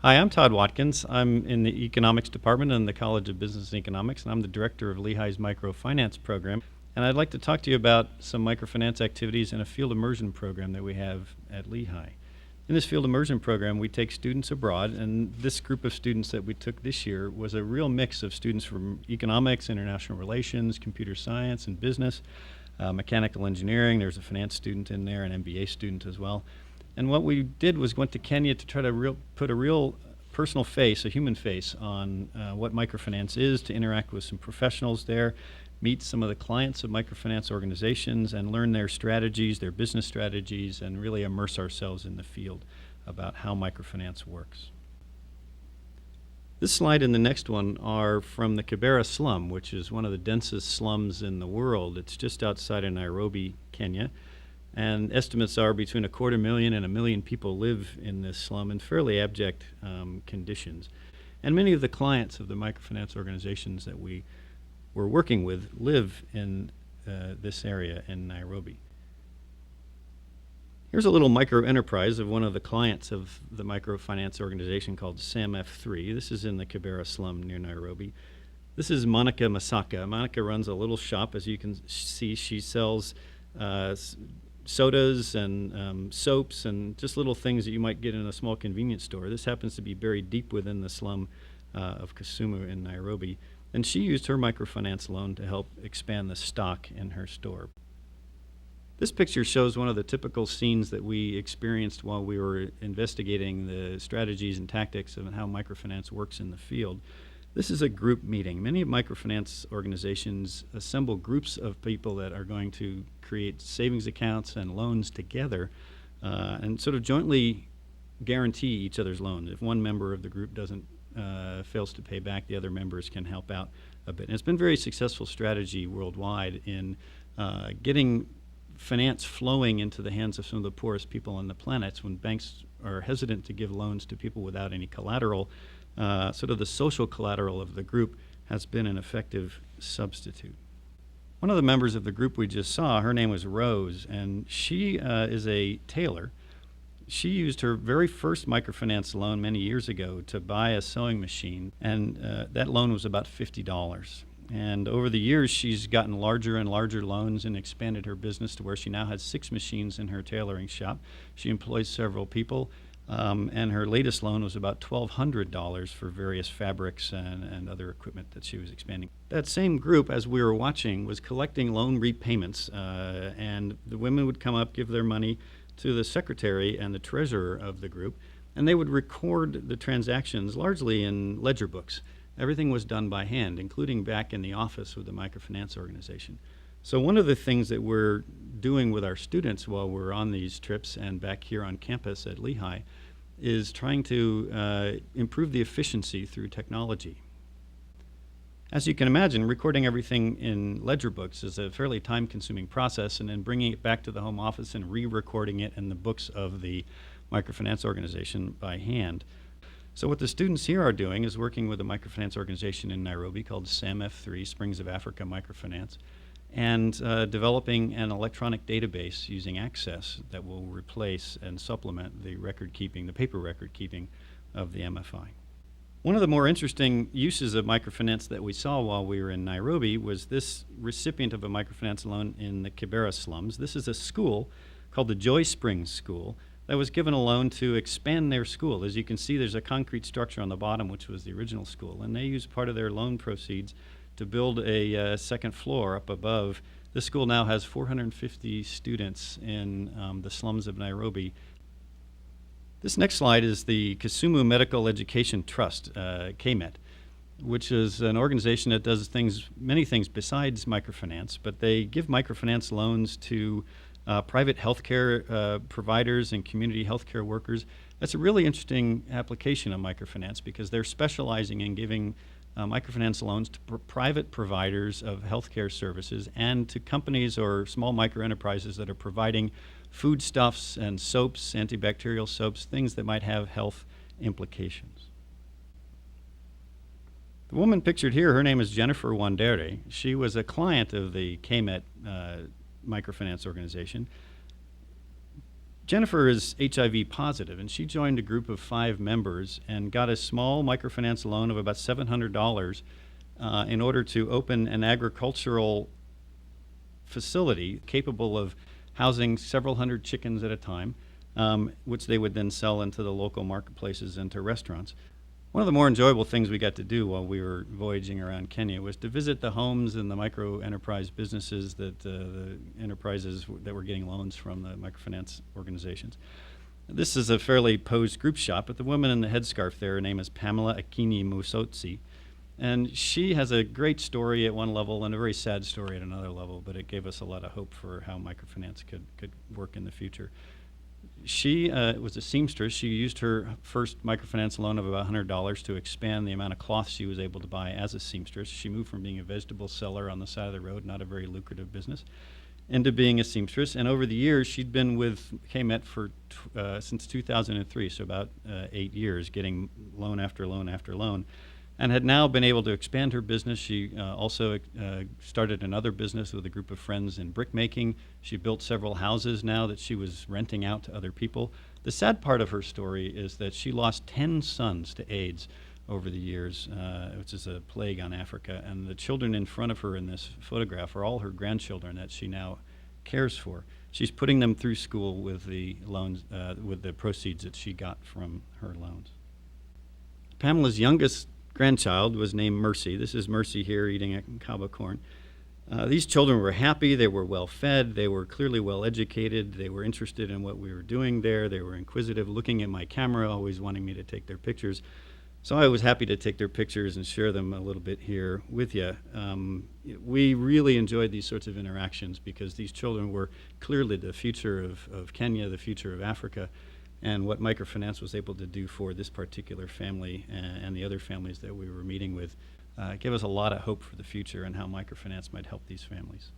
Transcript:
Hi, I'm Todd Watkins. I'm in the economics department in the College of Business and Economics, and I'm the director of Lehigh's microfinance program. And I'd like to talk to you about some microfinance activities in a field immersion program that we have at Lehigh. In this field immersion program, we take students abroad, and this group of students that we took this year was a real mix of students from economics, international relations, computer science, and business, mechanical engineering. There's a finance student in there, an MBA student as well. And what we did was went to Kenya to try to put a real personal face, a human face, on what microfinance is, to interact with some professionals there, meet some of the clients of microfinance organizations, and learn their strategies, their business strategies, and really immerse ourselves in the field about how microfinance works. This slide and the next one are from the Kibera slum, which is one of the densest slums in the world. It's just outside of Nairobi, Kenya. And estimates are between 250,000 and 1 million people live in this slum in fairly abject conditions. And many of the clients of the microfinance organizations that we're working with live in this area in Nairobi. Here's a little microenterprise of one of the clients of the microfinance organization called SAMF3. This is in the Kibera slum near Nairobi. This is Monica Masaka. Monica runs a little shop. As you can see, she sells sodas and soaps and just little things that you might get in a small convenience store. This happens to be buried deep within the slum of Kisumu in Nairobi. And she used her microfinance loan to help expand the stock in her store. This picture shows one of the typical scenes that we experienced while we were investigating the strategies and tactics of how microfinance works in the field. This is a group meeting. Many microfinance organizations assemble groups of people that are going to create savings accounts and loans together and sort of jointly guarantee each other's loans. If one member of the group fails to pay back, the other members can help out a bit. And it's been a very successful strategy worldwide in getting finance flowing into the hands of some of the poorest people on the planet. When banks are hesitant to give loans to people without any collateral, sort of the social collateral of the group has been an effective substitute. One of the members of the group we just saw, her name was Rose, and she is a tailor. She used her very first microfinance loan many years ago to buy a sewing machine, and that loan was about $50. And over the years, she's gotten larger and larger loans and expanded her business to where she now has 6 machines in her tailoring shop. She employs several people. And her latest loan was about $1,200 for various fabrics and other equipment that she was expanding. That same group, as we were watching, was collecting loan repayments, and the women would come up, give their money to the secretary and the treasurer of the group, and they would record the transactions largely in ledger books. Everything was done by hand, including back in the office with the microfinance organization. So one of the things that we're doing with our students while we're on these trips and back here on campus at Lehigh is trying to improve the efficiency through technology. As you can imagine, recording everything in ledger books is a fairly time-consuming process, and then bringing it back to the home office and re-recording it in the books of the microfinance organization by hand. So what the students here are doing is working with a microfinance organization in Nairobi called SAMF3, Springs of Africa Microfinance, and developing an electronic database using Access that will replace and supplement the paper record keeping of the MFI. One of the more interesting uses of microfinance that we saw while we were in Nairobi was this recipient of a microfinance loan in the Kibera slums. This is a school called the Joy Springs School that was given a loan to expand their school. As you can see, there's a concrete structure on the bottom, which was the original school, and they used part of their loan proceeds to build a second floor up above. This school now has 450 students in the slums of Nairobi. This next slide is the Kisumu Medical Education Trust, KMET, which is an organization that does many things besides microfinance, but they give microfinance loans to private healthcare providers and community healthcare workers. That's a really interesting application of microfinance because they're specializing in giving microfinance loans to private providers of healthcare services and to companies or small microenterprises that are providing foodstuffs and soaps, antibacterial soaps, things that might have health implications. The woman pictured here, her name is Jennifer Wandere. She was a client of the KMET microfinance organization. Jennifer is HIV positive, and she joined a group of 5 members and got a small microfinance loan of about $700 in order to open an agricultural facility capable of housing several hundred chickens at a time, which they would then sell into the local marketplaces and to restaurants. One of the more enjoyable things we got to do while we were voyaging around Kenya was to visit the homes and the microenterprise businesses that the enterprises that were getting loans from the microfinance organizations. This is a fairly posed group shot, but the woman in the headscarf there, her name is Pamela Akini Musotsi. And she has a great story at one level and a very sad story at another level, but it gave us a lot of hope for how microfinance could work in the future. She was a seamstress. She used her first microfinance loan of about $100 to expand the amount of cloth she was able to buy as a seamstress. She moved from being a vegetable seller on the side of the road, not a very lucrative business, into being a seamstress. And over the years, she'd been with KMET since 2003, so about 8 years, getting loan after loan after loan, and had now been able to expand her business. She also started another business with a group of friends in brick making. She built several houses now that she was renting out to other people. The sad part of her story is that she lost 10 sons to AIDS over the years, which is a plague on Africa. And the children in front of her in this photograph are all her grandchildren that she now cares for. She's putting them through school with the loans, with the proceeds that she got from her loans. Pamela's youngest grandchild was named Mercy. This is Mercy here eating a cob of corn. These children were happy, they were well fed, they were clearly well educated, they were interested in what we were doing there, they were inquisitive, looking at my camera, always wanting me to take their pictures. So I was happy to take their pictures and share them a little bit here with you. We really enjoyed these sorts of interactions because these children were clearly the future of Kenya, the future of Africa, and what microfinance was able to do for this particular family and the other families that we were meeting with gave us a lot of hope for the future and how microfinance might help these families.